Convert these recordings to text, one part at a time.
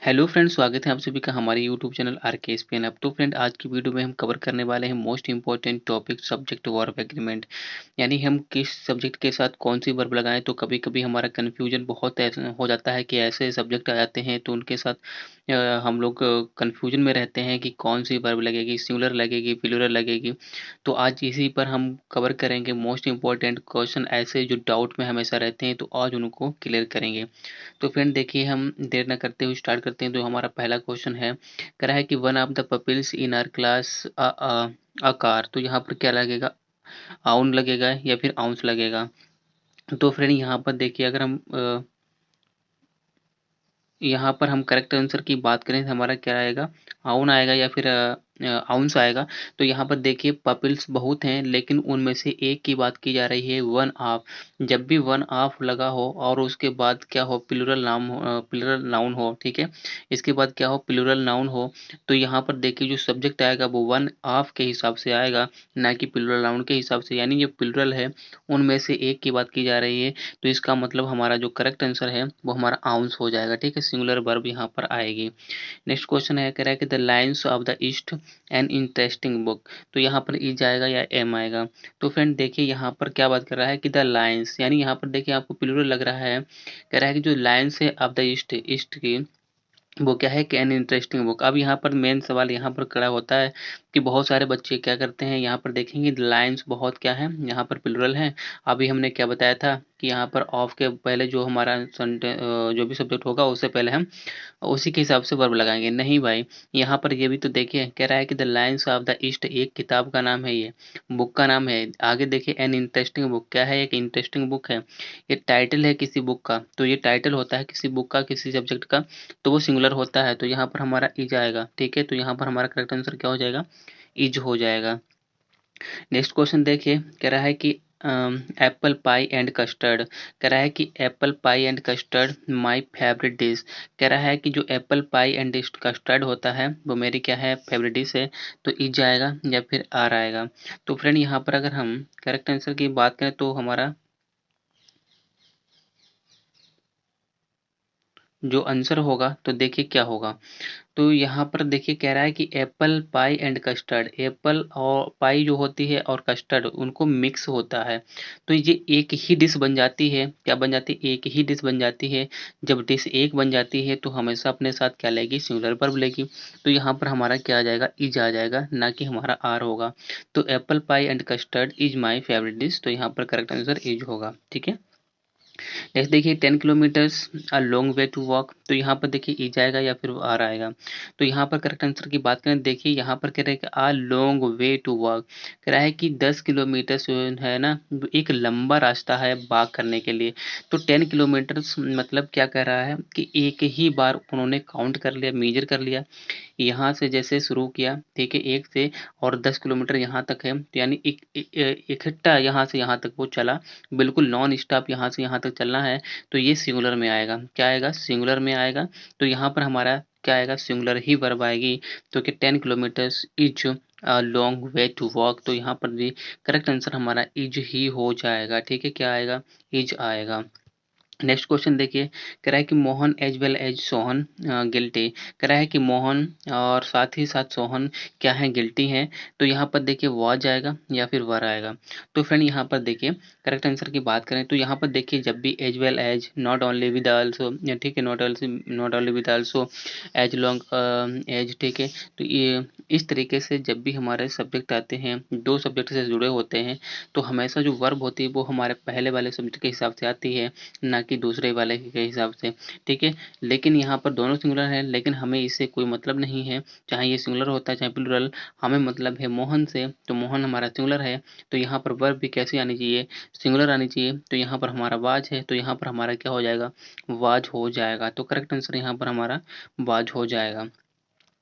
Hello friends, स्वागत है आप सभी का हमारे यूट्यूब चैनल आरकेएसपीएन ऐप। तो फ्रेंड, आज की वीडियो में हम कवर करने वाले हैं most important topic subject verb agreement. यानी हम किस सब्जेक्ट के साथ कौन सी वर्ब लगाएं। तो कभी कभी हमारा कन्फ्यूजन बहुत ऐसा हो जाता है कि ऐसे सब्जेक्ट आ जाते हैं तो उनके साथ हम लोग कन्फ्यूजन में रहते हैं कि कौन सी वर्ब लगेगी, सिंगुलर लगेगी, प्लूरल लगेगी। तो आज इसी पर हम कवर करेंगे मोस्ट इंपॉर्टेंट क्वेश्चन, ऐसे जो डाउट में हमेशा रहते हैं, तो आज उनको क्लियर करेंगे। तो फ्रेंड देखिए, हम देर न करते हुए स्टार्ट करते हैं। तो हमारा पहला क्वेश्चन है, कह रहा है कि one of the pupils in our class a car. तो यहाँ पर क्या लगेगा, आउन लगेगा या फिर आउंस लगेगा। तो फ्रेंड यहाँ पर देखिए, अगर हम यहाँ पर हम करेक्ट आंसर की बात करें तो हमारा क्या आएगा, आउन आएगा या फिर आउंस आएगा। तो यहाँ पर देखिए, पपिल्स बहुत हैं लेकिन उनमें से एक की बात की जा रही है, वन ऑफ। जब भी वन ऑफ लगा हो और उसके बाद क्या हो, प्लूरल नाम हो, प्लूरल नाउन हो, ठीक है। इसके बाद क्या हो, प्लूरल नाउन हो। तो यहाँ पर देखिए, जो सब्जेक्ट आएगा वो वन ऑफ के हिसाब से आएगा, ना कि प्लूरल नाउन के हिसाब से। यानी जो प्लूरल है उनमें से एक की बात की जा रही है। तो इसका मतलब हमारा जो करेक्ट आंसर है वो हमारा आउंस हो जाएगा, ठीक है। सिंगुलर वर्ब यहाँ पर आएगी। नेक्स्ट क्वेश्चन है, कह रहा है कि the lines of the east an interesting book. तो यहाँ पर ई जाएगा या एम आएगा। तो फ्रेंड देखिए, यहाँ पर क्या बात कर रहा है कि द लाइन्स, यानी यहाँ पर देखिए आपको प्लूरल लग रहा है। कह रहा है कि जो लाइन्स है ऑफ द ईस्ट, ईस्ट की, वो क्या है कि एन इंटरेस्टिंग बुक। अब यहाँ पर मेन सवाल यहाँ पर खड़ा होता है कि बहुत सारे बच्चे क्या करते हैं, यहाँ पर देखेंगे लाइन्स बहुत क्या है, यहाँ पर प्लूरल है। अभी हमने क्या बताया था कि यहाँ पर ऑफ के पहले जो हमारा जो भी सब्जेक्ट होगा उससे पहले हम उसी के हिसाब से वर्ब लगाएंगे। नहीं भाई, यहाँ पर ये भी तो देखिए, कह रहा है कि the lines of the east, एक किताब का नाम है, ये बुक का नाम है। आगे देखिए, एन इंटरेस्टिंग बुक, क्या है, एक इंटरेस्टिंग बुक है। ये टाइटल है किसी बुक का, तो ये टाइटल होता है किसी बुक का, किसी सब्जेक्ट का, तो वो सिंगुलर होता है। तो यहाँ पर हमारा इज आएगा, ठीक है। तो यहाँ पर हमारा करेक्ट आंसर क्या हो जाएगा, इज हो जाएगा। नेक्स्ट क्वेश्चन देखिए, कह रहा है कि एप्पल पाई एंड कस्टर्ड। कह रहा है कि apple pie and custard my favourite dish. कह रहा है कि जो एप्पल पाई एंड कस्टर्ड होता है वो मेरी क्या है, फेवरेट डिश है। तो इज आएगा या फिर आर आएगा। तो फ्रेंड यहाँ पर अगर हम करेक्ट आंसर की बात करें तो हमारा जो आंसर होगा, तो देखिए क्या होगा। तो यहाँ पर देखिए, कह रहा है कि apple pie and custard, Apple और पाई जो होती है और कस्टर्ड उनको मिक्स होता है। तो ये एक ही डिश बन जाती है, क्या बन जाती है, एक ही डिश बन जाती है। जब डिश एक बन जाती है तो हमेशा अपने साथ क्या लेगी, सिंगुलर वर्ब लेगी। तो यहाँ पर हमारा क्या आ जाएगा, इज आ जाएगा, ना कि हमारा आर होगा। तो apple pie and custard is my favourite dish. तो यहाँ पर करेक्ट आंसर इज होगा, ठीक है। नेक्स्ट देखिए, 10 kilometres a long way to walk. तो यहाँ पर देखिए ई जाएगा या फिर आर आएगा। तो यहाँ पर करेक्ट आंसर की बात करें, देखिए यहाँ पर कह रहे हैं कि आ लॉन्ग वे टू वॉक। कह रहा है कि 10 किलोमीटर जो है ना, वो एक लंबा रास्ता है वॉक करने के लिए। तो 10 किलोमीटर्स मतलब क्या कह रहा है कि एक ही बार उन्होंने काउंट कर लिया, मेजर कर लिया। यहाँ से जैसे शुरू किया, ठीक है, एक से, और 10 किलोमीटर यहाँ तक है, तो यानी इकट्ठा यहाँ से यहाँ तक वो चला, बिल्कुल नॉन स्टॉप यहाँ से यहाँ तक चलना है। तो ये सिंगुलर में आएगा, क्या आएगा, सिंगुलर में आएगा। तो यहाँ पर हमारा क्या आएगा, सिंगुलर ही वर्ब आएगी। तो कि 10 kilometres is a long way to walk. तो यहाँ पर भी करेक्ट आंसर हमारा इज ही हो जाएगा, ठीक है। क्या आएगा, इज आएगा। नेक्स्ट क्वेश्चन देखिए, कह रहा है कि Mohan as well as Sohan guilty. कह रहा है कि मोहन और साथ ही साथ सोहन क्या है, गिल्टी हैं। तो यहाँ पर देखिए वाज आएगा या फिर वर आएगा। तो फ्रेंड यहाँ पर देखिए, करेक्ट आंसर की बात करें तो यहाँ पर देखिए, जब भी as well as, not only with also, ठीक है, not only with also, as long as, ठीक है। तो ये इस तरीके से जब भी हमारे सब्जेक्ट आते हैं, दो सब्जेक्ट से जुड़े होते हैं, तो हमेशा जो वर्ब होती है वो हमारे पहले वाले सब्जेक्ट के हिसाब से आती है, ना कि दूसरे वाले के हिसाब से, ठीक है। लेकिन यहाँ पर दोनों सिंगुलर है, लेकिन हमें इससे कोई मतलब नहीं है, चाहे ये सिंगुलर होता है चाहे प्लूरल। हमें मतलब है मोहन से, तो मोहन हमारा सिंगुलर है। तो यहाँ पर वर्ब भी कैसी आनी चाहिए, सिंगुलर आनी चाहिए। तो यहाँ पर हमारा वाज है, तो यहाँ पर हमारा क्या हो जाएगा, वाज हो जाएगा। तो करेक्ट आंसर यहाँ पर हमारा वाज हो जाएगा।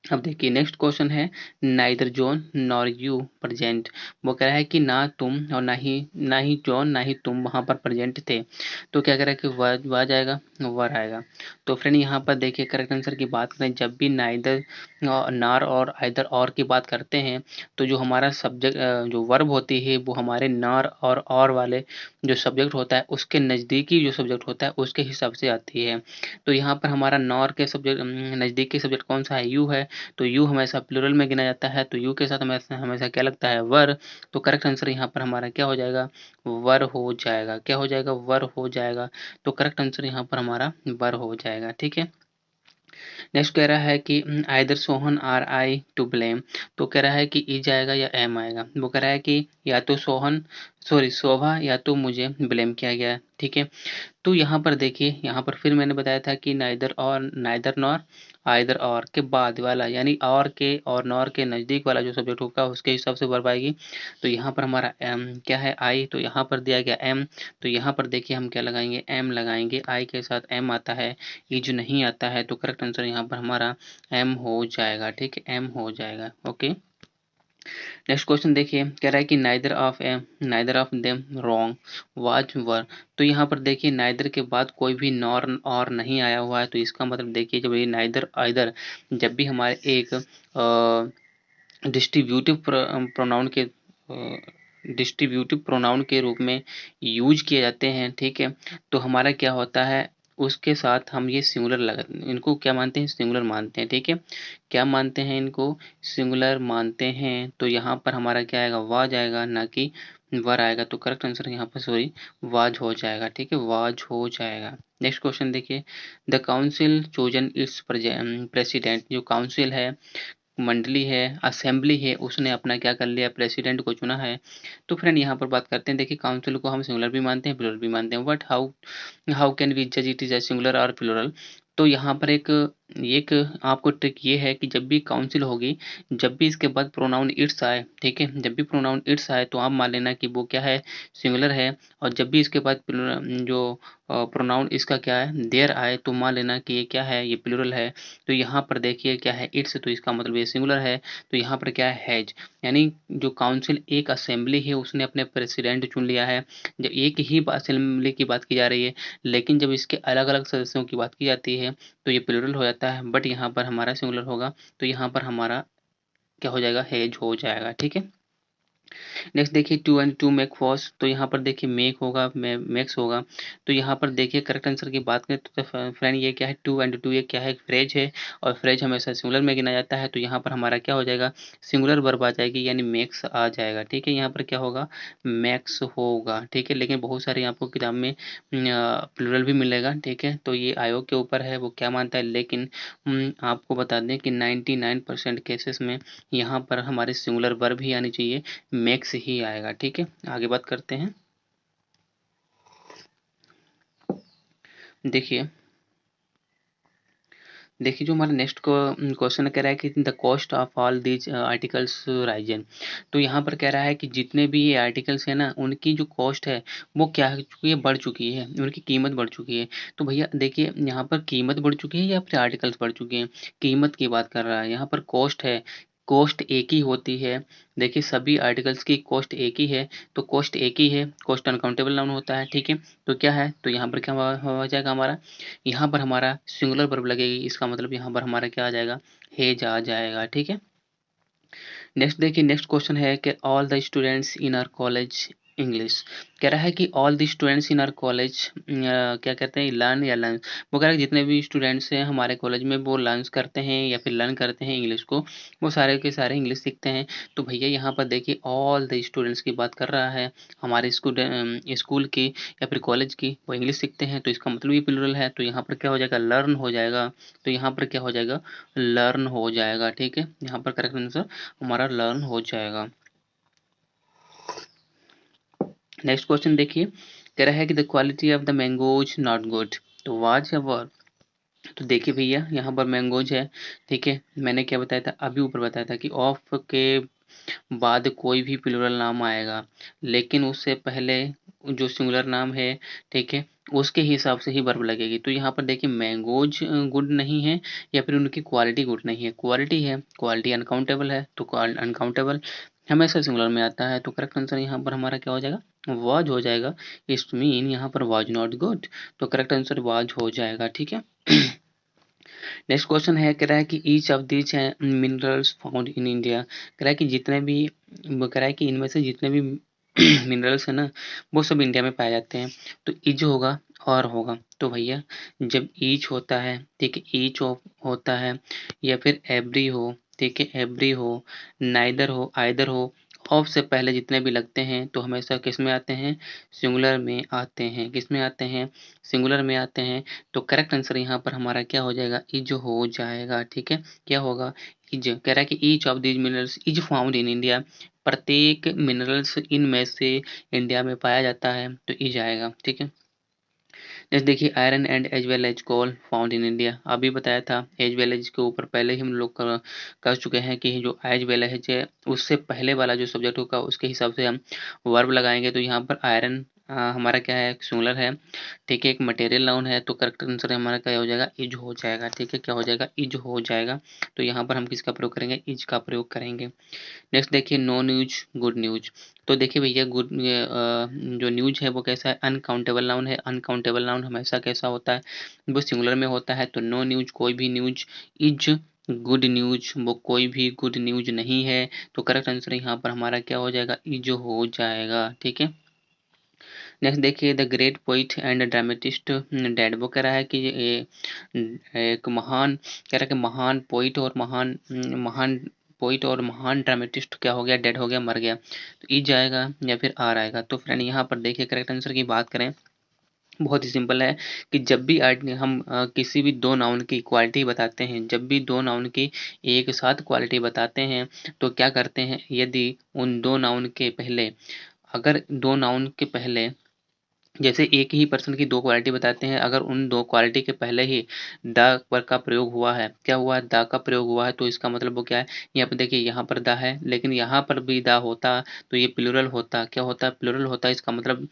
अब देखिए नेक्स्ट क्वेश्चन है neither John nor you present. वो कह रहा है कि ना तुम और ना ही जॉन ना ही तुम वहां पर प्रेजेंट थे। तो क्या कह रहा है कि वह जाएगा, वर आएगा। तो फ्रेंड यहाँ पर देखिए करेक्ट आंसर की बात करें, जब भी नाइदर नार और आइदर और की बात करते हैं तो जो हमारा सब्जेक्ट जो वर्ब होती है वो हमारे नार और वाले जो सब्जेक्ट होता है उसके नज़दीकी जो सब्जेक्ट होता है उसके हिसाब से आती है। तो यहाँ पर हमारा नॉर के सब्जेक्ट नज़दीकी सब्जेक्ट कौन सा है, यू है। तो यू हमेशा प्लूरल में गिना जाता है, तो यू के साथ हमेशा हमेशा क्या लगता है, वर। तो करेक्ट आंसर यहाँ पर हमारा क्या हो जाएगा, वर हो जाएगा। क्या हो जाएगा, वर हो जाएगा। तो करेक्ट आंसर यहाँ पर हमारा वर हो जाएगा। ठीक है। नेक्स्ट कह रहा है कि either Sohan or I to blame. तो कह रहा है कि ई जाएगा या एम आएगा। वो कह रहा है कि या तो सोहन सॉरी शोभा या तो मुझे ब्लेम किया गया। ठीक है। तो यहाँ पर देखिए, यहाँ पर फिर मैंने बताया था कि नाइदर नॉर आइदर और के बाद वाला यानी और के और नॉर के नज़दीक वाला जो सब्जेक्ट होगा उसके हिसाब से वर्ब आएगी। तो यहाँ पर हमारा एम क्या है, आई। तो यहाँ पर दिया गया एम। तो यहाँ पर देखिए हम क्या लगाएंगे, एम लगाएंगे। आई के साथ एम आता है, ये जो नहीं आता है। तो करेक्ट आंसर यहाँ पर हमारा एम हो जाएगा। ठीक है, एम हो जाएगा। ओके। नेक्स्ट क्वेश्चन देखिए, कह रहा है कि neither of them wrong was वर। तो यहाँ पर देखिए नाइदर के बाद कोई भी नॉर और नहीं आया हुआ है। तो इसका मतलब देखिए जब ये नाइदर आइदर जब भी हमारे एक डिस्ट्रीब्यूटिव प्रोनाउन के डिस्ट्रीब्यूटिव प्रोनाउन के रूप में यूज किए जाते हैं, ठीक है, तो हमारा क्या होता है, उसके साथ हम ये सिंगुलर लगा इनको क्या मानते हैं, सिंगुलर मानते हैं। ठीक है, क्या मानते हैं इनको, सिंगुलर मानते हैं। तो यहाँ पर हमारा क्या आएगा, वाज आएगा, ना कि वर आएगा। तो करेक्ट आंसर यहाँ पर सॉरी वाज हो जाएगा। ठीक है, वाज हो जाएगा। नेक्स्ट क्वेश्चन देखिए, the council chosen it's president. जो काउंसिल है, मंडली है, असेंबली है, उसने अपना क्या कर लिया, प्रेसिडेंट को चुना है। तो फ्रेंड यहाँ पर बात करते हैं, देखिए काउंसिल को हम सिंगुलर भी मानते हैं, प्लुरल भी मानते हैं, but how how can we जज इट इज अ सिंगुलर और प्लुरल। तो यहाँ पर एक एक आपको ट्रिक ये है कि जब भी काउंसिल होगी, जब भी इसके बाद प्रोनाउन इट्स आए, ठीक है, जब भी प्रोनाउन इट्स आए तो आप मान लेना कि वो क्या है, सिंगुलर है। और जब भी इसके बाद जो प्रोनाउन इसका क्या है, देयर आए, तो मान लेना कि ये क्या है, ये प्लुरल है। तो यहाँ पर देखिए क्या है, इट्स, तो इसका मतलब ये सिंगुलर है। तो यहाँ पर क्या है, हैज, यानी जो काउंसिल एक असेंबली है उसने अपने प्रेसिडेंट चुन लिया है। जब एक ही असेंबली की बात की जा रही है, लेकिन जब इसके अलग अलग सदस्यों की बात की जाती है तो ये प्लुरल हो जाता है, बट यहाँ पर हमारा सिंगुलर होगा। तो यहाँ पर हमारा क्या हो जाएगा, हैज हो जाएगा। ठीक है। नेक्स्ट देखिए, two and two make four. तो यहाँ पर देखिए मेक होगा, मेक्स होगा। तो यहाँ पर देखिए करेक्ट आंसर की बात करें तो फ्रेंड ये क्या है, टू एंड टू, ये क्या है, फ्रेज है। और फ्रेज हमेशा सिंगुलर में गिना जाता है। तो यहाँ पर हमारा क्या हो जाएगा, सिंगुलर वर्ब आ जाएगी, यानी मेक्स आ जाएगा। ठीक है, यहाँ पर क्या होगा, मैक्स होगा। ठीक है, लेकिन बहुत सारे आपको किताब में प्लुरल भी मिलेगा। ठीक है, तो ये आयोग के ऊपर है वो क्या मानता है, लेकिन आपको बता दें कि 99% केसेस में यहाँ पर हमारे सिंगुलर वर्ब ही आनी चाहिए, मैक्स ही आएगा। ठीक है, आगे बात करते हैं। देखिए देखिए जो हमारा नेक्स्ट क्वेश्चन कह रहा है कि the cost of all these articles Ryzen. तो यहाँ पर कह रहा है कि जितने भी ये आर्टिकल्स हैं ना, उनकी जो कॉस्ट है वो क्या है चुकी है, बढ़ चुकी है, उनकी कीमत बढ़ चुकी है। तो भैया देखिए यहाँ पर कीमत बढ़ चुकी है या फिर आर्टिकल्स बढ़ चुके हैं, कीमत की बात कर रहा है। यहाँ पर कॉस्ट है, कॉस्ट एक ही होती है। देखिए सभी आर्टिकल्स की कॉस्ट एक ही है, तो कॉस्ट एक ही है, कॉस्ट अनकाउंटेबल नाउन होता है। ठीक है, तो क्या है, तो यहाँ पर क्या हो जाएगा हमारा, यहाँ पर हमारा सिंगुलर वर्ब लगेगी, इसका मतलब यहाँ पर हमारा क्या आ जाएगा, हेज आ जाएगा। ठीक है। नेक्स्ट देखिए, नेक्स्ट क्वेश्चन है कि all the students in are college English. कह रहा है कि all the students in are college क्या कहते हैं, लर्न या लर्न। वो कह रहा है कि जितने भी स्टूडेंट्स हैं हमारे कॉलेज में वो लर्न करते हैं या फिर लर्न करते हैं इंग्लिश को, वो सारे के सारे इंग्लिश सीखते हैं। तो भैया यहाँ पर देखिए ऑल द स्टूडेंट्स की बात कर रहा है, हमारे स्कूल की या फिर कॉलेज की, वो इंग्लिश सीखते हैं। तो इसका मतलब ये प्लुरल है, तो यहाँ पर क्या हो जाएगा, लर्न हो जाएगा। तो यहाँ पर क्या हो जाएगा, लर्न हो जाएगा। ठीक है, यहाँ पर करेक्ट आंसर हमारा लर्न हो जाएगा। नेक्स्ट क्वेश्चन देखिए, कह रहा है कि the quality of the mangoes not good. तो वाज या वर। तो देखिए भैया यहाँ पर मैंगोज है। ठीक है, मैंने क्या बताया था, अभी ऊपर बताया था कि ऑफ के बाद कोई भी प्लुरल नाम आएगा, लेकिन उससे पहले जो सिंगुलर नाम है, ठीक है, उसके हिसाब से ही वर्ब लगेगी। तो यहाँ पर देखिए मैंगोज गुड नहीं है या फिर उनकी क्वालिटी गुड नहीं है, क्वालिटी है, क्वालिटी अनकाउंटेबल है तो अनकाउंटेबल हमेशा सिंगुलर में आता है। तो करेक्ट आंसर यहाँ पर हमारा क्या हो जाएगा, वाज हो जाएगा। इट्स मीन यहाँ पर वाज नॉट गुड, तो करेक्ट आंसर वाज हो जाएगा। ठीक है। नेक्स्ट क्वेश्चन है, कह रहा है कि each of these minerals found in India, कह रहा है कि जितने भी, वो कह रहा है कि इनमें से जितने भी मिनरल्स है ना वो सब इंडिया में पाए जाते हैं। तो ईच होगा और होगा, तो भैया जब ईच होता है, ठीक है, ईच होता है या फिर एवरी हो, ठीक है, एवरी हो, नाइदर हो, आइदर हो, ऑफ से पहले जितने भी लगते हैं तो हमेशा किस में आते हैं, सिंगुलर में आते हैं। किस में आते हैं, सिंगुलर में आते हैं। तो करेक्ट आंसर यहाँ पर हमारा क्या हो जाएगा, इज हो जाएगा। ठीक है, क्या होगा, इज। कह रहा है कि each of these minerals is found in India, प्रत्येक मिनरल्स इनमें से इंडिया में पाया जाता है, तो इज आएगा। ठीक है। नेक्स्ट देखिए, iron and as well as coal found in India, अभी बताया था एज वेल एज के ऊपर पहले ही हम लोग कर चुके हैं कि जो एज वेल एज है उससे पहले वाला जो सब्जेक्ट होगा उसके हिसाब से हम वर्ब लगाएंगे। तो यहाँ पर आयरन हमारा क्या है, सिंगुलर है, ठीक है, एक मटेरियल नाउन है, तो करेक्ट आंसर हमारा क्या हो जाएगा, इज हो जाएगा। ठीक है, क्या हो जाएगा, इज हो जाएगा। तो यहाँ पर हम किसका प्रयोग करेंगे, इज का प्रयोग करेंगे। नेक्स्ट देखिए, नो न्यूज गुड न्यूज, तो देखिए भैया गुड जो न्यूज है वो कैसा है, अनकाउंटेबल नाउन है। अनकाउंटेबल नाउन हमेशा कैसा होता है, वो सिंगुलर में होता है। तो नो न्यूज कोई भी न्यूज, इज गुड न्यूज वो कोई भी गुड न्यूज नहीं है। तो करेक्ट आंसर यहाँ पर हमारा क्या हो जाएगा, इज हो जाएगा। ठीक है। नेक्स्ट देखिए, the great poet and dramatist dead, वो कह रहा है कि एक महान, कह रहा है कि महान पोइट और महान पोइट और महान ड्रामेटिस्ट क्या हो गया, डेड हो गया, मर गया। तो ई जाएगा या फिर आर आएगा। तो फ्रेंड यहाँ पर देखिए करेक्ट आंसर की बात करें, बहुत ही सिंपल है कि जब भी हम किसी भी दो नाउन की क्वालिटी बताते हैं, जब भी दो नाउन की एक साथ क्वालिटी बताते हैं तो क्या करते हैं, यदि उन दो नाउन के पहले, अगर दो नाउन के पहले जैसे एक ही पर्सन की दो क्वालिटी बताते हैं, अगर उन दो क्वालिटी के पहले ही द पर का प्रयोग हुआ है, क्या हुआ है, द का प्रयोग हुआ है, तो इसका मतलब वो क्या है, यहाँ पर देखिए यहाँ पर द है लेकिन यहाँ पर भी द होता तो ये प्लूरल होता, क्या होता है, प्लूरल होता। इसका मतलब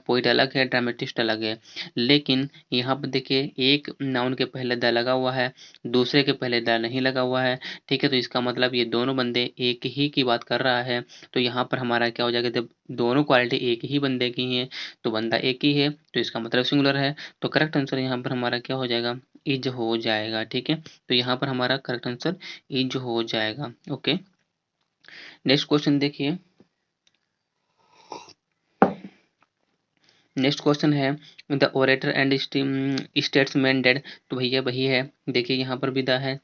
पोइट अलग है, ड्रामेटिस्ट अलग है। लेकिन यहाँ पर देखिए एक नाउन के पहले द लगा हुआ है, दूसरे के पहले द नहीं लगा हुआ है, ठीक है। तो इसका मतलब ये दोनों बंदे एक ही की बात कर रहा है। तो यहाँ पर हमारा क्या हो जाएगा, जब दोनों क्वालिटी एक ही बंदे की हैं तो बंदा एक ही है, तो इसका मतलब सिंगुलर है। तो करेक्ट आंसर यहाँ पर हमारा क्या हो जाएगा, इज हो जाएगा। ठीक है, तो यहाँ पर हमारा करेक्ट आंसर इज हो जाएगा। ओके, नेक्स्ट क्वेश्चन देखिए। नेक्स्ट क्वेश्चन है, the orator and statesman dead, तो भैया वही है, देखिए यहाँ पर भी द है,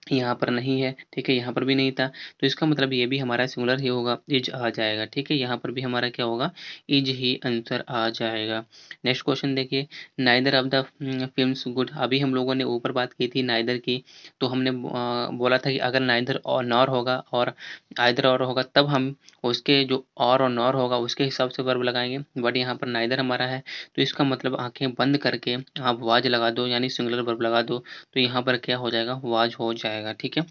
यहाँ पर नहीं है, ठीक है, यहाँ पर भी नहीं था, तो इसका मतलब ये भी हमारा सिंगुलर ही होगा, इज आ जाएगा। ठीक है, यहाँ पर भी हमारा क्या होगा, इज ही आंसर आ जाएगा। नेक्स्ट क्वेश्चन देखिए, neither of the films good, अभी हम लोगों ने ऊपर बात की थी नाइदर की, तो हमने बोला था कि अगर नाइदर और नॉर होगा और आइदर और होगा तब हम उसके जो और नॉर होगा उसके हिसाब से वर्ब लगाएंगे, बट यहाँ पर नाइदर हमारा है, तो इसका मतलब आंखें बंद करके आप वाज लगा दो, यानी सिंगुलर वर्ब लगा दो, तो यहाँ पर क्या हो जाएगा, वाज हो जाएगा। ठीक है।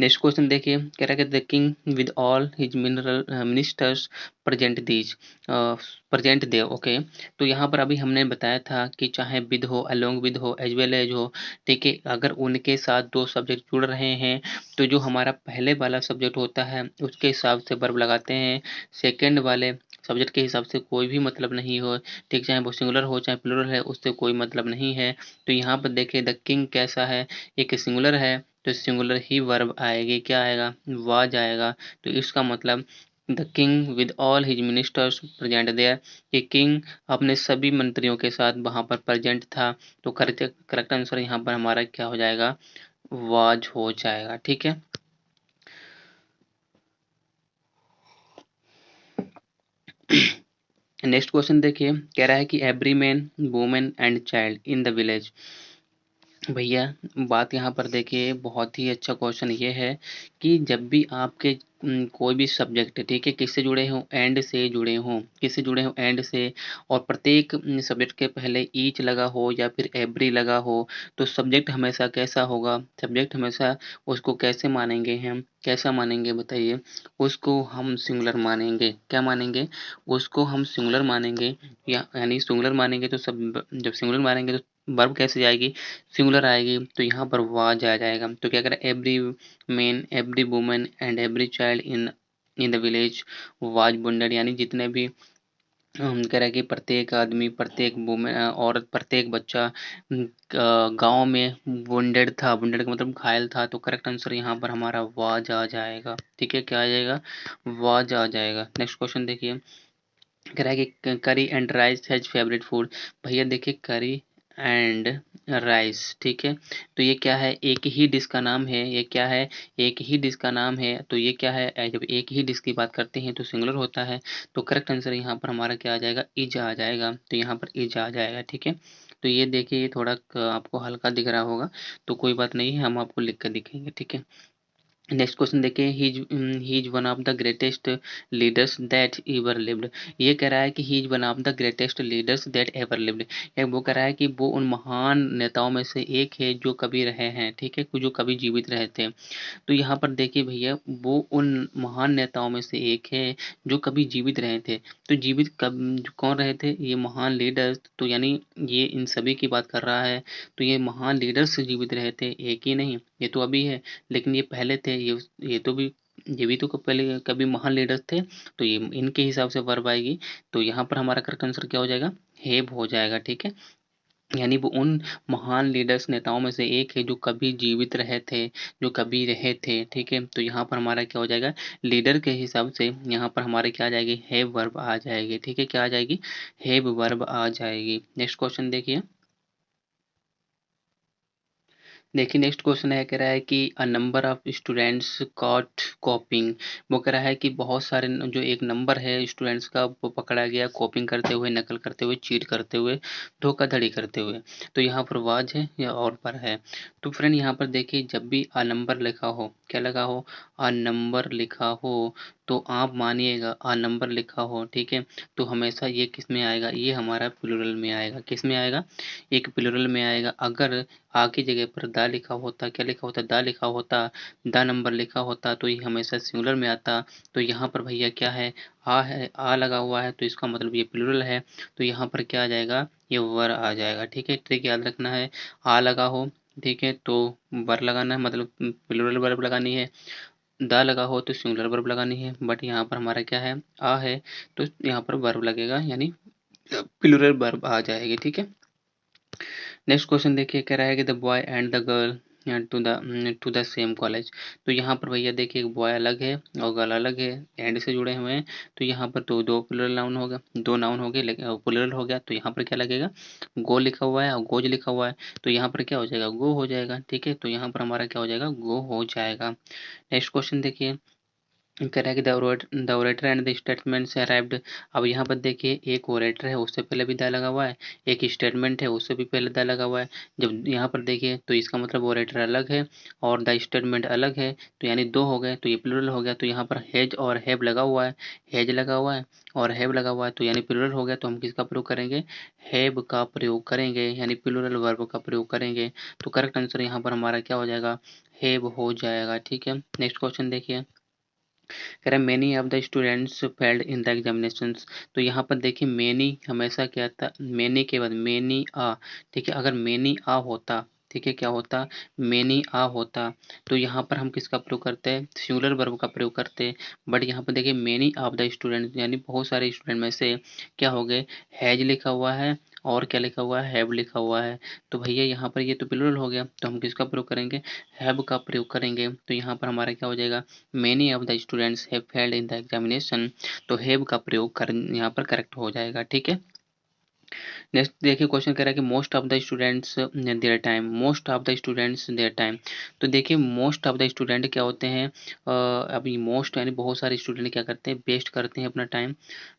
नेक्स्ट क्वेश्चन देखिए, कह रहा है the king with all his mineral ministers present these, present there. Okay, तो यहाँ पर अभी हमने बताया था कि चाहे विद हो, अलोंग विद हो, एज वेल एज हो, ठीक है, अगर उनके साथ दो सब्जेक्ट जुड़ रहे हैं तो जो हमारा पहले वाला सब्जेक्ट होता है उसके हिसाब से वर्ब लगाते हैं, सेकेंड वाले सब्जेक्ट के हिसाब से कोई भी मतलब नहीं हो, ठीक, चाहे वो सिंगुलर हो चाहे प्लूरल है उससे कोई मतलब नहीं है। तो यहाँ पर देखिए द किंग कैसा है, एक सिंगुलर है, तो सिंगुलर ही वर्ब आएगी, क्या आएगा, वाज आएगा। तो इसका मतलब the king with all his ministers present there, कि किंग अपने सभी मंत्रियों के साथ वहां पर प्रेजेंट था। तो करेक्ट आंसर यहाँ पर हमारा क्या हो जाएगा, वाज हो जाएगा। ठीक है। नेक्स्ट क्वेश्चन देखिए, कह रहा है कि every man women and child in the village, भैया बात यहाँ पर देखिए बहुत ही अच्छा क्वेश्चन ये है कि जब भी आपके कोई भी सब्जेक्ट ठीक है किससे जुड़े हों एंड से जुड़े हों किससे जुड़े हों एंड से और प्रत्येक सब्जेक्ट के पहले ईच लगा हो या फिर एवरी लगा हो तो सब्जेक्ट हमेशा कैसा होगा सब्जेक्ट हमेशा उसको कैसे मानेंगे हम कैसा मानेंगे बताइए उसको हम सिंगुलर मानेंगे क्या मानेंगे उसको हम सिंगुलर मानेंगे या यानी सिंगुलर मानेंगे तो सब जब सिंगुलर मानेंगे तो वर्ब कैसे जाएगी सिंगुलर आएगी तो यहाँ पर वाज आ जाएगा तो क्या करें every man every woman and every child in in the village was wounded यानी जितने भी हम कह रहे हैं कि प्रत्येक आदमी प्रत्येक वुमेन औरत प्रत्येक बच्चा गांव में वुंडेड था वुंडेड का मतलब घायल था तो करेक्ट आंसर यहाँ पर हमारा वाज आ जाएगा ठीक है क्या आ जाएगा वाज आ जाएगा नेक्स्ट क्वेश्चन देखिए कह रहा है कि करी and rice has favourite food भैया देखिए करी एंड राइस ठीक है तो ये क्या है एक ही डिश का नाम है ये क्या है एक ही डिश का नाम है तो ये क्या है जब एक ही डिश की बात करते हैं तो सिंगुलर होता है तो करेक्ट आंसर यहाँ पर हमारा क्या आ जाएगा इज आ जाएगा तो यहाँ पर इज आ जाएगा ठीक है तो ये देखिए ये थोड़ा आपको हल्का दिख रहा होगा तो कोई बात नहीं है हम आपको लिख कर दिखेंगे ठीक है नेक्स्ट क्वेश्चन देखिए he is one of the greatest leaders that ever lived ये कह रहा है कि he is one of the greatest leaders that ever lived या वो कह रहा है कि वो उन महान नेताओं में से एक है जो कभी रहे हैं ठीक है जो कभी जीवित रहे थे तो यहाँ पर देखिए भैया वो उन महान नेताओं में से एक है जो कभी जीवित रहे थे तो जीवित कब कौन रहे थे ये महान लीडर्स तो यानी ये इन सभी की बात कर रहा है तो ये महान लीडर्स जीवित रहे थे एक ही नहीं ये तो अभी है लेकिन ये पहले थे ये तो भी ये भी तो पहले कभी महान लीडर्स थे तो ये इनके हिसाब से वर्ब आएगी तो यहाँ पर हमारा करेक्ट आंसर क्या हो जाएगा हेव हो जाएगा ठीक है यानी वो उन महान लीडर्स नेताओं में से एक है जो कभी जीवित रहे थे जो कभी रहे थे ठीक है तो यहाँ पर हमारा क्या हो जाएगा लीडर के हिसाब से यहाँ पर हमारे क्या आ जाएगी हैव वर्ब आ जाएगी ठीक है क्या आ जाएगी हैव वर्ब आ जाएगी नेक्स्ट क्वेश्चन देखिए देखिए नेक्स्ट क्वेश्चन है कह रहा है कि a number of students caught copying वो कह रहा है कि बहुत सारे जो एक नंबर है स्टूडेंट्स का वो पकड़ा गया कॉपिंग करते हुए नकल करते हुए चीट करते हुए धोखाधड़ी करते हुए तो यहाँ पर वाज है या और पर है तो फ्रेंड यहाँ पर देखिए जब भी अ नंबर लिखा हो क्या लगा हो अ नंबर लिखा हो तो आप मानिएगा अ नंबर लिखा हो ठीक है तो हमेशा ये किस में आएगा ये हमारा प्लूरल में आएगा किस में आएगा एक प्लूरल में आएगा अगर आ की जगह पर दा लिखा होता क्या लिखा होता दा लिखा होता दा नंबर लिखा होता तो ये हमेशा सिंगुलर में आता तो यहाँ पर भैया क्या है आ लगा हुआ है तो इसका मतलब ये प्लूरल है तो यहाँ पर क्या आ जाएगा ये वर आ जाएगा ठीक है ट्रिक याद रखना है आ लगा हो ठीक है तो वर लगाना है मतलब प्लूरल वर्ब लगानी है दा लगा हो तो सिंगुलर वर्ब लगानी है बट यहाँ पर हमारा क्या है आ है तो यहाँ पर वर्ब लगेगा यानी प्लूरल वर्ब आ जाएगी ठीक है नेक्स्ट क्वेश्चन देखिए कह रहा है कि the boy and the girl to the same college तो यहाँ पर भैया देखिए एक बॉय अलग है और गर्ल अलग है एंड से जुड़े हुए हैं तो यहाँ पर तो दो प्लूरल नाउन हो गया दो नाउन हो गए लेकिन प्लूरल हो गया तो यहाँ पर क्या लगेगा गो लिखा हुआ है और गोज लिखा हुआ है तो यहाँ पर क्या हो जाएगा गो हो जाएगा ठीक है तो यहाँ पर हमारा क्या हो जाएगा गो हो जाएगा नेक्स्ट क्वेश्चन देखिए कह रहा है कि the orator and the statements arrived अब यहाँ पर देखिए एक ओरेटर है उससे पहले भी द लगा हुआ है एक स्टेटमेंट है उससे भी पहले द लगा हुआ है जब यहाँ पर देखिए तो इसका मतलब ओरेटर अलग है और द स्टेटमेंट अलग है तो यानी दो हो गए तो ये प्लूरल हो गया तो यहाँ पर हैज और हैव लगा हुआ है हैज लगा हुआ है और हैव लगा हुआ है तो यानी प्लूरल हो गया तो हम किसका प्रयोग करेंगे हैव का प्रयोग करेंगे यानी प्लूरल वर्ब का प्रयोग करेंगे तो करेक्ट आंसर यहाँ पर हमारा क्या हो जाएगा हैव हो जाएगा ठीक है नेक्स्ट क्वेश्चन देखिए कह रहा है many of the students failed in the examinations तो यहाँ पर देखिए मेनी हमेशा क्या था मेनी के बाद मेनी आ ठीक है अगर मेनी आ होता ठीक है क्या होता मेनी आ होता तो यहाँ पर हम किसका प्रयोग करते हैं सिंगुलर वर्ब का प्रयोग करते हैं बट यहाँ पर देखिए मेनी ऑफ द स्टूडेंट यानी बहुत सारे स्टूडेंट में से क्या हो गए हैज लिखा हुआ है और क्या लिखा हुआ है हैव लिखा हुआ है तो भैया यहाँ पर ये तो प्लूरल हो गया तो हम किसका प्रयोग करेंगे हैव का प्रयोग करेंगे तो यहाँ पर हमारा क्या हो जाएगा many of the students have failed in the examination तो हैव का प्रयोग कर यहाँ पर करेक्ट हो जाएगा ठीक है नेक्स्ट देखिए क्वेश्चन कह रहा है कि most of the students their time, most of the students their time. तो देखिए मोस्ट ऑफ द स्टूडेंट क्या होते हैं, अभी मोस्ट यानी बहुत सारे स्टूडेंट क्या करते हैं, वेस्ट करते हैं अपना टाइम,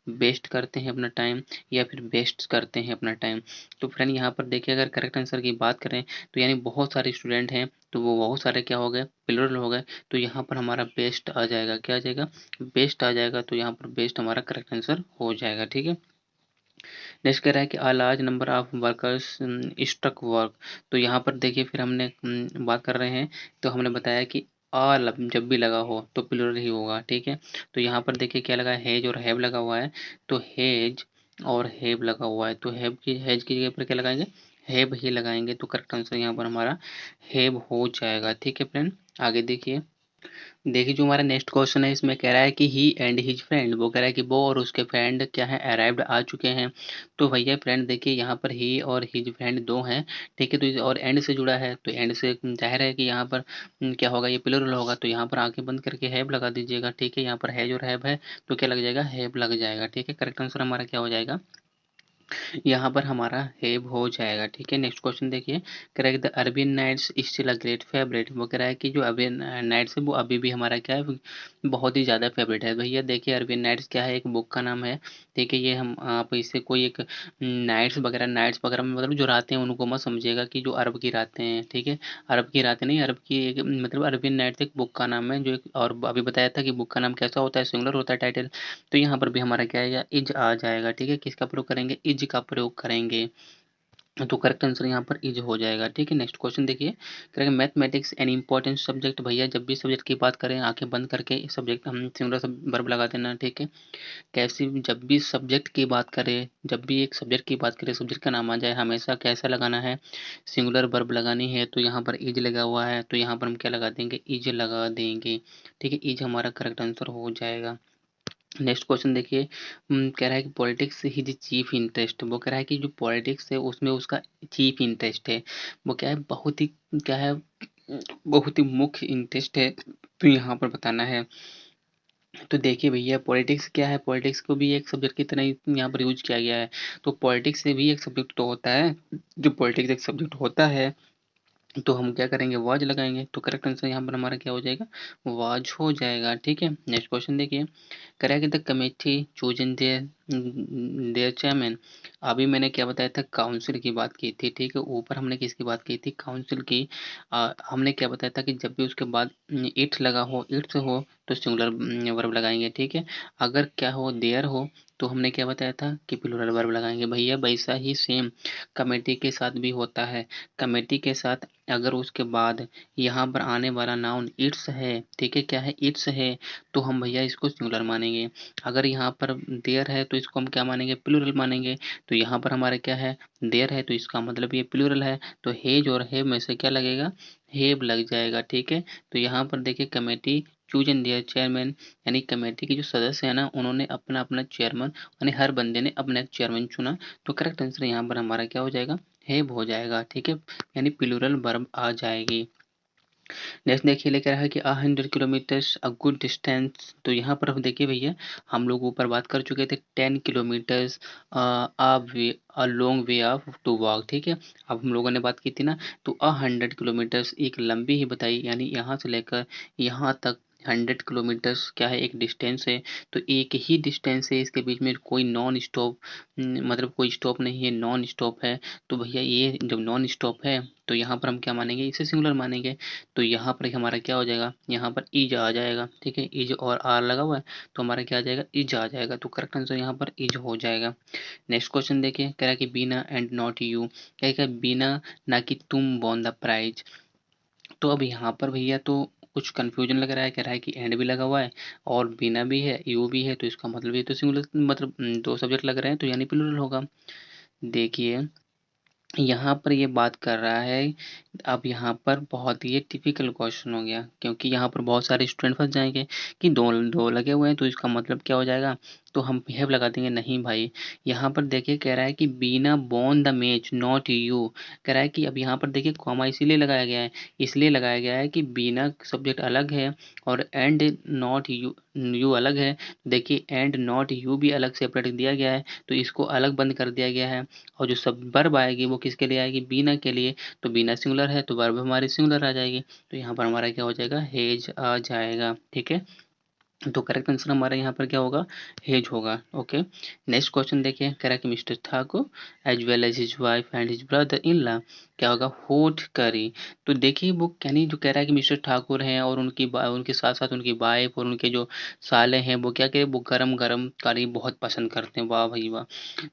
वेस्ट करते हैं अपना टाइम या फिर वेस्ट करते हैं अपना टाइम। तो फ्रेंड यहाँ पर देखिए अगर करेक्ट आंसर की बात करें तो यानी बहुत सारे स्टूडेंट हैं, तो वो बहुत सारे क्या हो गए, प्लूरल हो गए। तो यहाँ पर हमारा बेस्ट आ जाएगा, क्या आ जाएगा, बेस्ट आ जाएगा। तो यहाँ पर बेस्ट हमारा करेक्ट आंसर हो जाएगा, ठीक है। नेक्स्ट कह रहा है कि a large number of workers struck work. तो यहाँ पर देखिए फिर हमने बात कर रहे हैं, तो हमने बताया कि जब भी लगा हो तो प्लूरल ही होगा, ठीक है। तो यहाँ पर देखिए क्या लगा है, हेज और हैव लगा हुआ है, तो हेज और हैव लगा हुआ है, तो हेज की जगह पर क्या लगाएंगे, हैव ही लगाएंगे। तो करेक्ट आंसर यहाँ पर हमारा हैव हो जाएगा, ठीक है फ्रेंड। आगे देखिए, देखिए जो हमारा नेक्स्ट क्वेश्चन है इसमें कह रहा है कि ही एंड हिज फ्रेंड, वो कह रहा है कि वो और उसके फ्रेंड क्या है, अराइव्ड आ चुके हैं। तो भैया फ्रेंड देखिए यहाँ पर ही और हिज फ्रेंड दो हैं, ठीक है। तो और एंड से जुड़ा है, तो एंड से जाहिर है कि यहाँ पर क्या होगा, ये प्लूरल होगा। तो यहाँ पर आंखें बंद करके हैव लगा दीजिएगा, ठीक है। यहाँ पर हैज और हैव है तो क्या लग जाएगा, हैव लग जाएगा, ठीक है। करेक्ट आंसर हमारा क्या हो जाएगा, यहाँ पर हमारा हैव हो जाएगा, ठीक है। नेक्स्ट क्वेश्चन देखिए, कह रहा है the Arabian Nights still a great favourite. वो कह रहा है कि जो अरबियन नाइट्स है वो अभी भी हमारा क्या है, बहुत ही ज़्यादा फेवरेट है। भैया देखिए अरबियन नाइट्स क्या है, एक बुक का नाम है, ठीक है। ये हम आप इससे कोई एक नाइट्स वगैरह में मतलब जो रातें हैं उनको मत समझिएगा कि जो अरब की रातें हैं, ठीक है। अरब की रातें नहीं, अरब की एक मतलब अरबियन नाइट्स एक बुक का नाम है, जो एक और अभी बताया था कि बुक का नाम कैसा होता है, सिंगुलर होता है टाइटल। तो यहाँ पर भी हमारा क्या आएगा, इज आ जाएगा, ठीक है। किसका प्रयोग करेंगे, इज का प्रयोग करेंगे। तो करेक्ट आंसर यहाँ पर इज हो जाएगा, ठीक है। नेक्स्ट क्वेश्चन देखिए, करेंगे मैथमेटिक्स एन इम्पोर्टेंट सब्जेक्ट। भैया जब भी सब्जेक्ट की बात करें आंखें बंद करके सब्जेक्ट हम सिंगुलर सब वर्ब लगा देना, ठीक है। कैसी जब भी सब्जेक्ट की बात करें, जब भी एक सब्जेक्ट की बात करें, सब्जेक्ट का नाम आ जाए, हमेशा कैसा लगाना है, सिंगुलर वर्ब लगानी है। तो यहाँ पर इज लगा हुआ है, तो यहाँ पर हम क्या लगा देंगे, इज लगा देंगे, ठीक है। इज हमारा करेक्ट आंसर हो जाएगा। नेक्स्ट क्वेश्चन देखिए, कह रहा है कि पॉलिटिक्स हिज चीफ इंटरेस्ट। वो कह रहा है कि जो पॉलिटिक्स है उसमें उसका चीफ इंटरेस्ट है, वो क्या है, बहुत ही क्या है, बहुत ही मुख्य इंटरेस्ट है। तो यहाँ पर बताना है। तो देखिए भैया पॉलिटिक्स क्या है, पॉलिटिक्स को भी एक सब्जेक्ट की तरह ही यहाँ पर यूज किया गया है। तो पॉलिटिक्स से भी एक सब्जेक्ट तो होता है, जो पॉलिटिक्स एक सब्जेक्ट होता है, तो हम क्या करेंगे, वाज लगाएंगे। तो करेक्ट आंसर यहाँ पर हमारा क्या हो जाएगा, वाज हो जाएगा, ठीक है। नेक्स्ट क्वेश्चन देखिए, correct the committee chosen their their chairman. अभी मैंने क्या बताया था, काउंसिल की बात की थी, ठीक है। ऊपर हमने किसकी बात की थी, काउंसिल की। हमने क्या बताया था कि जब भी उसके बाद इट लगा हो, इट से हो तो सिंगुलर वर्ब लगाएंगे, ठीक है। अगर क्या हो, देयर हो तो हमने क्या बताया था कि प्लूरल वर्ब लगाएंगे। भैया वैसा ही सेम कमेटी के साथ भी होता है। कमेटी के साथ अगर उसके बाद यहाँ पर आने वाला नाउन इट्स है, ठीक है, क्या है, इट्स है, तो हम भैया इसको सिंगुलर मानेंगे। अगर यहाँ पर देयर है तो इसको हम क्या मानेंगे, प्लूरल मानेंगे। तो यहाँ पर हमारा क्या है, देयर है तो इसका मतलब ये प्लूरल है। तो हेज और हैव में से क्या लगेगा, हैव लग जाएगा, ठीक है। तो यहाँ पर देखिए committee choose and their chairman, यानी कमेटी के जो सदस्य हैं ना उन्होंने अपना अपना चेयरमैन, यानी हर बंदे ने अपना एक चेयरमैन चुना। तो करेक्ट आंसर यहाँ पर हमारा क्या हो जाएगा, हैव हो जाएगा, ठीक है। यानी प्लूरल वर्ब आ जाएगी। नेक्स्ट देखिए लेकर है कि 100 किलोमीटर्स अ गुड डिस्टेंस। तो यहाँ पर हम देखिए भैया हम लोग ऊपर बात कर चुके थे 10 kilometres a long way of to walk, ठीक है। अब हम लोगों ने बात की थी ना, तो 100 किलोमीटर्स एक लंबी ही बताई, यानी यहाँ से लेकर यहाँ तक 100 किलोमीटर्स क्या है, एक डिस्टेंस है। तो एक ही डिस्टेंस है, इसके बीच में कोई नॉन स्टॉप मतलब कोई स्टॉप नहीं है, नॉन स्टॉप है। तो भैया ये जब नॉन स्टॉप है तो यहाँ पर हम क्या मानेंगे, इसे सिंगुलर मानेंगे। तो यहाँ पर हमारा क्या हो जाएगा, यहाँ पर इज आ जाएगा, ठीक है। इज और आर लगा हुआ है तो हमारा क्या आ जाएगा, इज आ जाएगा। तो करेक्ट आंसर यहाँ पर इज हो जाएगा। नेक्स्ट क्वेश्चन देखिए, कह रहा है कि बीना एंड नॉट यू, क्या है, बीना ना कि तुम वॉन द प्राइज। तो अब यहाँ पर भैया तो कुछ कंफ्यूजन लग रहा है, कह रहा है कि एंड भी लगा हुआ है और बिना भी है, यू भी है, तो इसका मतलब ये तो सिंगुलर मतलब दो सब्जेक्ट लग रहे हैं, तो यानी प्लूरल होगा। देखिए यहाँ पर ये बात कर रहा है, अब यहाँ पर बहुत ही टिपिकल क्वेश्चन हो गया, क्योंकि यहाँ पर बहुत सारे स्टूडेंट फंस जाएंगे कि दो दो लगे हुए हैं, तो इसका मतलब क्या हो जाएगा तो हम हैव लगा देंगे, नहीं भाई। यहाँ पर देखिए कह रहा है कि Bina won the match not you, कह रहा है कि अब यहाँ पर देखिए कॉमा इसीलिए लगाया गया है, इसलिए लगाया गया है कि बीना सब्जेक्ट अलग है और एंड नॉट यू यू अलग है। देखिए एंड नॉट यू भी अलग सेपरेट दिया गया है, तो इसको अलग बंद कर दिया गया है। और जो सब वर्ब आएगी वो किसके लिए आएगी, बीना के लिए, तो बीना सिंगुलर है तो वर्ब हमारी सिंगुलर आ जाएगी, तो यहाँ पर हमारा क्या हो जाएगा, हेज आ जाएगा। ठीक है, तो करेक्ट आंसर हमारा यहाँ पर क्या होगा, हेज होगा। ओके, नेक्स्ट क्वेश्चन देखिए, कह रहा है कि mister Thakur as well as his wife and his brother in law, क्या होगा, होट करी। तो देखिए वो यानी जो कह रहा है कि मिस्टर ठाकुर हैं और उनके साथ साथ उनकी वाइफ और उनके जो साले हैं वो क्या करें, वो गरम गरम करी बहुत पसंद करते हैं। वाह भाई वाह।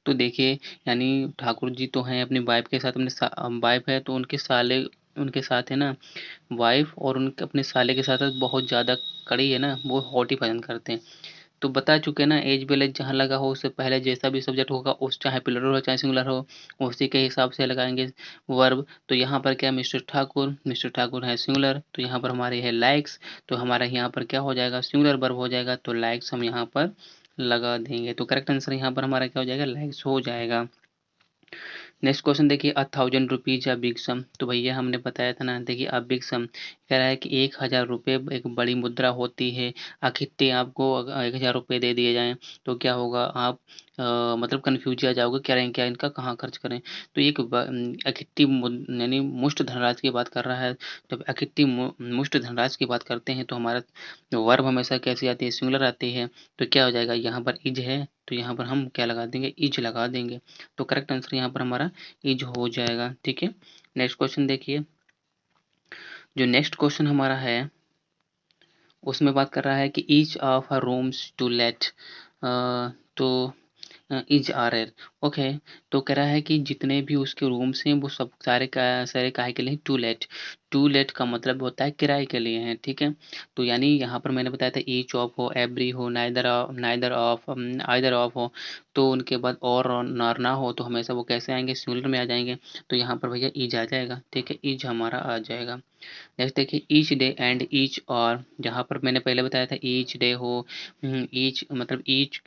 तो देखिए यानी ठाकुर जी तो हैं अपनी वाइफ के साथ, अपने वाइफ है तो उनके साले उनके साथ है ना, वाइफ और उनके अपने साले के साथ बहुत ज़्यादा कड़ी है ना, वो हॉट ही पसंद करते हैं। तो बता चुके ना, एज वेल एज जहाँ लगा हो उससे पहले जैसा भी सब्जेक्ट होगा उस चाहे प्लूरल हो चाहे सिंगुलर हो उसी के हिसाब से लगाएंगे वर्ब। तो यहाँ पर क्या, मिस्टर ठाकुर है सिंगुलर, तो यहाँ पर हमारे है लाइक्स, तो हमारा यहाँ पर क्या हो जाएगा, सिंगुलर वर्ब हो जाएगा, तो लाइक्स हम यहाँ पर लगा देंगे। तो करेक्ट आंसर यहाँ पर हमारा क्या हो जाएगा, लाइक्स हो जाएगा। नेक्स्ट क्वेश्चन देखिए, 1000 रुपीज या बिग सम, तो भैया हमने बताया था ना, देखिए अब बिग सम कह रहा है कि 1000 रुपये एक बड़ी मुद्रा होती है, आखिट्टे आपको 1000 रुपये दे दिए जाएं तो क्या होगा, आप मतलब कन्फ्यूज आ जाओगे, क्या रहें क्या इनका कहाँ खर्च करें। तो एक अखिट्टी यानी मुष्ट धनराशि की बात कर रहा है, जब अखिट्टी मुष्ट धनराशि की बात करते हैं तो हमारा वर्ब हमेशा कैसी आती है, सिंगुलर आती है। तो क्या हो जाएगा, यहाँ पर इज है तो यहाँ पर हम क्या लगा देंगे, इज लगा देंगे। तो करेक्ट आंसर यहाँ पर हमारा इज हो जाएगा। ठीक है, नेक्स्ट क्वेश्चन देखिए, जो नेक्स्ट क्वेश्चन हमारा है उसमें बात कर रहा है कि each of her rooms to let, तो इज आर एर, ओके। तो कह रहा है कि जितने भी उसके रूम्स हैं वो सब सारे काहे के लिए, टू लेट का मतलब होता है किराए के लिए हैं। ठीक है, तो यानी यहाँ पर मैंने बताया था ईच ऑफ हो, एवरी हो, नाइदर ऑफ, आइदर ऑफ हो, तो उनके बाद और ना हो तो हमेशा वो कैसे आएंगे, सिंगुलर में आ जाएंगे। तो यहाँ पर भैया ईज आ जाएगा। ठीक है, ईज हमारा आ जाएगा। नेक्स्ट देखिए, ईच डे एंड ईच और, जहाँ पर मैंने पहले बताया था ईच डे हो, ईच मतलब ईच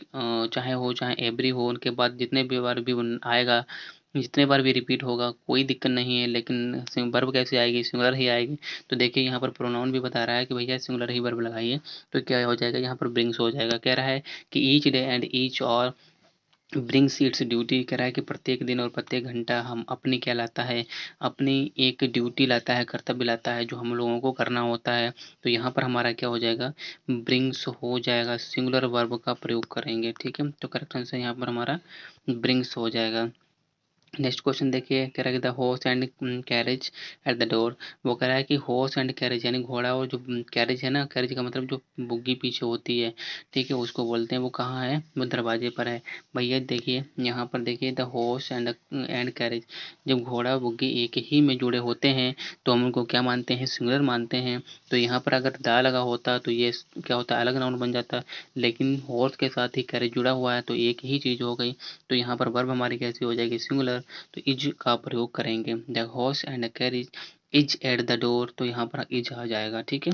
चाहे हो चाहे एवरी हो, उनके बाद जितने भी बार भी आएगा, जितने बार भी रिपीट होगा कोई दिक्कत नहीं है, लेकिन वर्ब कैसे आएगी, सिंगुलर ही आएगी। तो देखिए यहाँ पर प्रोनाउन भी बता रहा है कि भैया सिंगुलर ही वर्ब लगाइए, तो क्या हो जाएगा, यहाँ पर ब्रिंग्स हो जाएगा। कह रहा है कि ईच डे एंड ईच और ब्रिंग्स इट्स ड्यूटी, कह रहा है कि प्रत्येक दिन और प्रत्येक घंटा हम अपनी क्या लाता है, अपनी एक ड्यूटी लाता है, कर्तव्य लाता है जो हम लोगों को करना होता है। तो यहाँ पर हमारा क्या हो जाएगा, ब्रिंग्स हो जाएगा, सिंगुलर वर्ब का प्रयोग करेंगे। ठीक है, तो करेक्ट आंसर यहाँ पर हमारा ब्रिंग्स हो जाएगा। नेक्स्ट क्वेश्चन देखिए, कह रहा है the horse and carriage eight the door, वो कह रहा है कि हॉर्स एंड कैरेज यानी घोड़ा और जो कैरेज है ना, कैरेज का मतलब जो बुग्गी पीछे होती है, ठीक है, उसको बोलते हैं, वो कहाँ है, वो दरवाजे पर है। भैया देखिए यहाँ पर देखिए, द हॉर्स एंड कैरेज, जब घोड़ा और बुग्गी एक ही में जुड़े होते हैं तो हम उनको क्या मानते हैं, सिंगुलर मानते हैं। तो यहाँ पर अगर दा लगा होता तो ये क्या होता, अलग नाउन बन जाता, लेकिन हॉर्स के साथ ही कैरेज जुड़ा हुआ है तो एक ही चीज हो गई। तो यहाँ पर वर्ब हमारी कैसी हो जाएगी, सिंगुलर, तो इज का प्रयोग करेंगे। The horse and carriage is at the door, तो यहाँ पर इज आ जाएगा। ठीक है,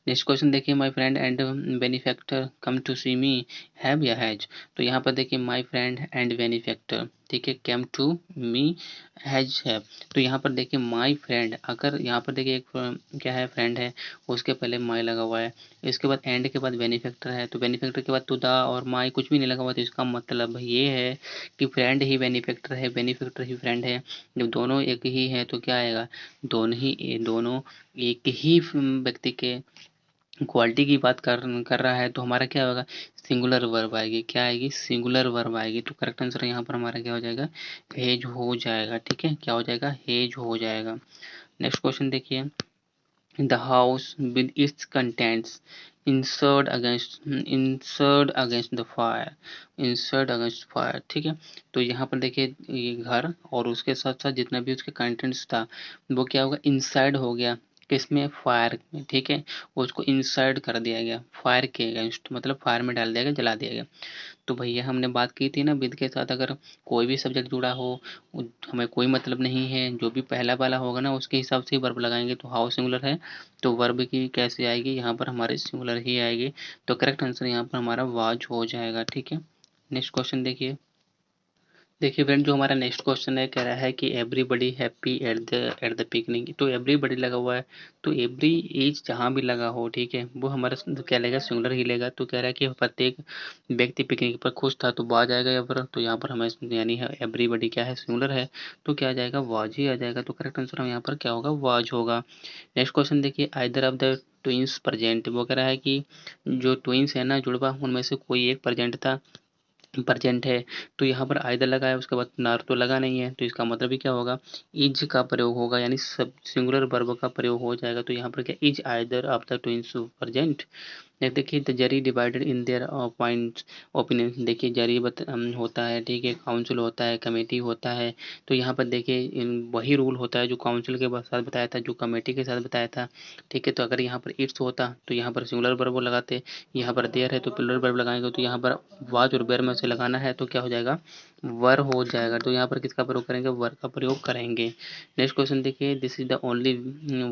नेक्स्ट क्वेश्चन देखिए, my friend and benefactor come to see me have या हैज, तो यहाँ पर देखिए माय फ्रेंड एंड बेनिफैक्टर, ठीक है, come to me has have, तो यहाँ पर देखिए माय फ्रेंड, अगर यहाँ पर देखिए एक क्या है, फ्रेंड है, उसके पहले माय लगा हुआ है, इसके बाद एंड के बाद बेनिफैक्टर है, तो बेनिफैक्टर के बाद टू दा और माय कुछ भी नहीं लगा हुआ, तो इसका मतलब ये है कि फ्रेंड ही बेनिफैक्टर है, बेनिफैक्टर ही फ्रेंड है। जब दोनों एक ही है तो क्या आएगा, दोनों एक ही व्यक्ति के क्वालिटी की बात कर रहा है तो हमारा क्या होगा, सिंगुलर वर्ब आएगी, क्या आएगी, सिंगुलर वर्ब आएगी। तो करेक्ट आंसर यहाँ पर हमारा क्या हो जाएगा, हेज हो जाएगा। ठीक है, क्या हो जाएगा, हेज हो जाएगा। नेक्स्ट क्वेश्चन देखिए, the house with its contents insured against the fire, insured against fire, ठीक है। तो यहाँ पर देखिए ये घर और उसके साथ साथ जितना भी उसके कंटेंट्स था वो क्या होगा, इनसाइड हो गया किसमें, फायर में, ठीक है। उसको इंसर्ट कर दिया गया फायर के अगेंस्ट, मतलब फायर में डाल दिया गया, जला दिया गया। तो भैया हमने बात की थी ना विद के साथ अगर कोई भी सब्जेक्ट जुड़ा हो, हमें कोई मतलब नहीं है, जो भी पहला वाला होगा ना उसके हिसाब से ही वर्ब लगाएंगे। तो हाउ सिंगुलर है तो वर्ब की कैसे आएगी, यहाँ पर हमारे सिंगुलर ही आएगी। तो करेक्ट आंसर यहाँ पर हमारा वाज हो जाएगा, ठीक है। नेक्स्ट क्वेश्चन देखिए। देखिए फ्रेंड, जो हमारा नेक्स्ट क्वेश्चन है, कह रहा है कि everybody happy at the picnic. तो एवरीबडी लगा हुआ है, तो एवरी इज जहाँ भी लगा हो, ठीक है, वो हमारा क्या लेगा, सिंगुलर ही लेगा। तो कह रहा है कि प्रत्येक व्यक्ति पिकनिक पर खुश था, तो वाज आएगा यहाँ पर। तो यहाँ पर हमें यानी है एवरीबडी क्या है, सिंगुलर है, तो क्या आ जाएगा, वाज ही आ जाएगा। तो करेक्ट आंसर हम यहाँ पर क्या होगा, वाज होगा। नेक्स्ट क्वेश्चन देखिए, either of the twins present. वो कह रहा है कि जो ट्विंस है ना जुड़वा, उनमें से कोई एक प्रेजेंट था, प्रेजेंट है। तो यहाँ पर आइदर लगा है, उसके बाद नार तो लगा नहीं है, तो इसका मतलब ही क्या होगा, इज का प्रयोग होगा, यानी सब सिंगुलर वर्ब का प्रयोग हो जाएगा। तो यहाँ पर क्या, is either of the twins present. देखिए the jury divided in their points opinion. देखिए जरी होता है, ठीक है, काउंसिल होता है, कमेटी होता है। तो यहाँ पर देखिए वही रूल होता है जो काउंसिल के साथ बताया था, जो कमेटी के साथ बताया था, ठीक है। तो अगर यहाँ पर इट्स होता तो यहाँ पर सिंगुलर वर्ब लगाते, यहाँ पर देयर है तो प्लूरल वर्ब लगाएंगे। तो यहाँ पर वाज और वेयर में से लगाना है तो क्या हो जाएगा, वर हो जाएगा। तो यहाँ पर किसका प्रयोग करेंगे, वर का प्रयोग करेंगे। नेक्स्ट क्वेश्चन देखिए, this is the only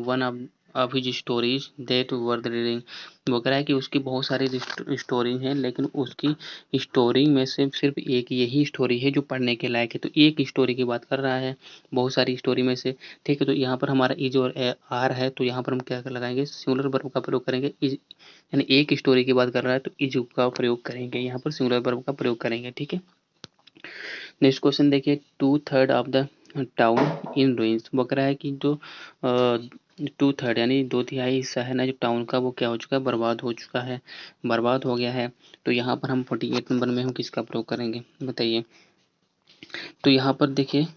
one of his stories that worth reading. वो कह रहा है कि उसकी बहुत सारी स्टोरी हैं, लेकिन उसकी स्टोरी में से सिर्फ एक यही स्टोरी है जो पढ़ने के लायक है। तो एक स्टोरी की बात कर रहा है बहुत सारी स्टोरी में से, ठीक है। तो यहाँ पर हमारा इज और आर है, तो यहाँ पर हम क्या लगाएंगे, सिंगुलर वर्ब का प्रयोग करेंगे। इज यानी एक स्टोरी की बात कर रहा है तो इज का प्रयोग करेंगे, यहाँ पर सिंगुलर वर्ब का प्रयोग करेंगे, ठीक है। नेक्स्ट क्वेश्चन देखिए, 2/3 of the town in ruins. वो कह रहा है कि जो 2/3 यानी 2/3 हिस्सा है ना जो टाउन का, वो क्या हो चुका है, बर्बाद हो चुका है, बर्बाद हो गया है। तो यहाँ पर हम 48 नंबर में हम किसका प्रयोग करेंगे बताइए। तो यहाँ पर देखिए,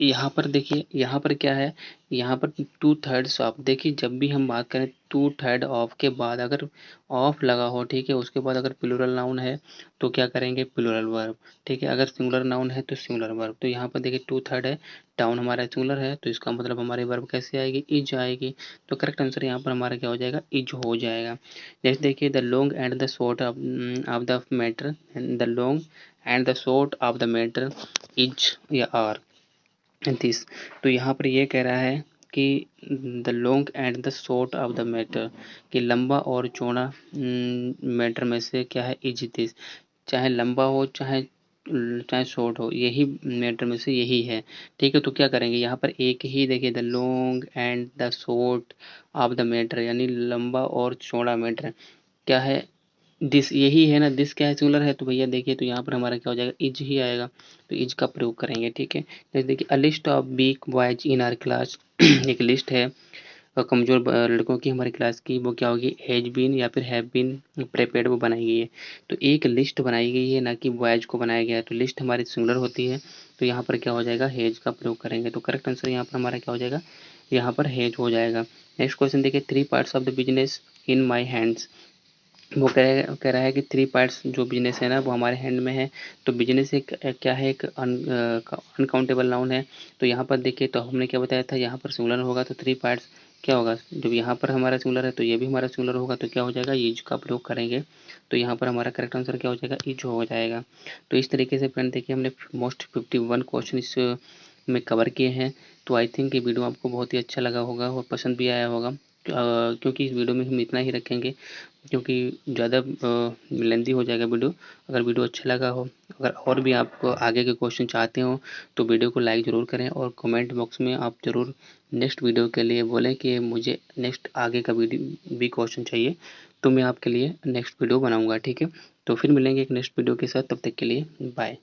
यहाँ पर देखिए, यहाँ पर क्या है, यहाँ पर 2/3 ऑफ। देखिए जब भी हम बात करें 2/3 ऑफ के बाद अगर ऑफ लगा हो, ठीक है, उसके बाद अगर प्लूरल नाउन है तो क्या करेंगे, प्लूरल वर्ब, ठीक है। अगर सिंगुलर नाउन है तो सिंगुलर वर्ब। तो यहाँ पर देखिए 2/3 है, टाउन हमारा सिंगुलर है, तो इसका मतलब हमारी वर्ब कैसे आएगी, इज आएगी। तो करेक्ट आंसर यहाँ पर हमारा क्या हो जाएगा, इज हो जाएगा। नेक्स्ट देखिए, the long and the short of the matter, the long and the short of the matter is या आर दिस। तो यहाँ पर ये कह रहा है कि the long and the short of the matter, कि लंबा और चौड़ा मैटर में से क्या है, इज दिस। चाहे लंबा हो चाहे चाहे शॉर्ट हो, यही मैटर में से यही है, ठीक है। तो क्या करेंगे, यहाँ पर एक ही देखिए, the long and the short of the matter, यानी लंबा और चौड़ा मैटर क्या है, दिस यही है ना, दिस क्या है, सिंगुलर है। तो भैया देखिए, तो यहाँ पर हमारा क्या हो जाएगा, इज ही आएगा। तो इज का प्रयोग करेंगे, ठीक है। जैसे देखिए, a list of weak boys in our class. एक लिस्ट है कमजोर लड़कों की हमारी क्लास की, वो क्या होगी, हैज बीन या फिर हैव बीन प्रिपेयर्ड, वो बनाई गई है। तो एक लिस्ट बनाई गई है, ना कि बॉयज को बनाया गया है। तो लिस्ट हमारी सिंगुलर होती है, तो यहाँ पर क्या हो जाएगा, हैज का प्रयोग करेंगे। तो करेक्ट आंसर यहाँ पर हमारा क्या हो जाएगा, यहाँ पर हैज हो जाएगा। नेक्स्ट क्वेश्चन देखिए, 3 parts of the business in my hands. वो कह रहा है कि 3 पार्ट्स जो बिजनेस है ना वो हमारे हैंड में है। तो बिजनेस एक क्या है, एक अनकाउंटेबल नाउन है। तो यहाँ पर देखिए, तो हमने क्या बताया था, यहाँ पर सिंगुलर होगा तो 3 पार्ट्स क्या होगा, जब यहाँ पर हमारा सिंगुलर है तो ये भी हमारा सिंगुलर होगा, तो क्या हो जाएगा, इज का प्रयोग करेंगे। तो यहाँ पर हमारा करेक्ट आंसर क्या हो जाएगा, इज हो जाएगा। तो इस तरीके से फ्रेंड देखिए, हमने मोस्ट 51 क्वेश्चन इस में कवर किए हैं। तो आई थिंक ये वीडियो आपको बहुत ही अच्छा लगा होगा और पसंद भी आया होगा, क्योंकि इस वीडियो में हम इतना ही रखेंगे, क्योंकि ज़्यादा लेंथी हो जाएगा वीडियो। अगर वीडियो अच्छा लगा हो, अगर और भी आप आगे के क्वेश्चन चाहते हो तो वीडियो को लाइक ज़रूर करें, और कमेंट बॉक्स में आप ज़रूर नेक्स्ट वीडियो के लिए बोलें कि मुझे नेक्स्ट आगे का वीडियो भी क्वेश्चन चाहिए, तो मैं आपके लिए नेक्स्ट वीडियो बनाऊंगा, ठीक है। तो फिर मिलेंगे एक नेक्स्ट वीडियो के साथ, तब तक के लिए बाय।